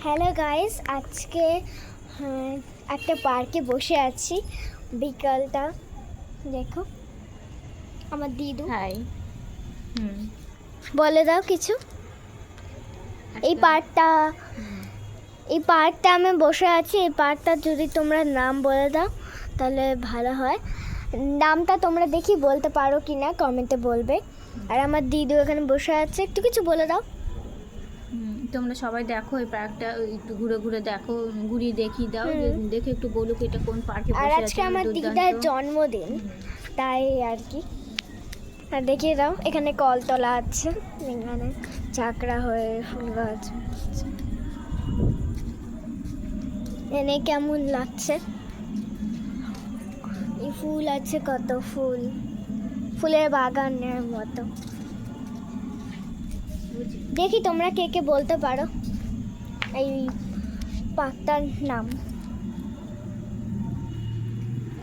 Hello guys, আজকে একটা পার্কে বসে আছি। বিকালটা দেখো, আমার দিদু হাই। বলে দাও কিছু। এই পার্কটা আমি বসে আছি। এই পার্কটা যদি তোমরা নাম বলে দাও তাহলে ভালো হয়। নামটা তোমরা দেখি বলতে পারো কি না কমেন্টে বলবে। আর আমার দিদু এখানে বসে আছে, একটু কিছু বলে দাও। তোমরা সবাই দেখো এই পার্কটা, একটু ঘুরে ঘুরে দেখো, ঘুরিয়ে দেখিয়ে দাও, দেখে একটু বলো এটা কোন পার্কে আর বসে আছে। আজকে আমার দিদার জন্মদিন, তাই আর কি। আর দেখিয়ে দাও, এখানে কলতলা আছে, এখানে চাকরা হয়ে ফুল গাছ। এনে কেমন লাগছে? এই ফুল আছে, কত ফুল, ফুলের বাগানের মতো। দেখি তোমরা কে কে বলতে পারো এই পার্কটার নাম।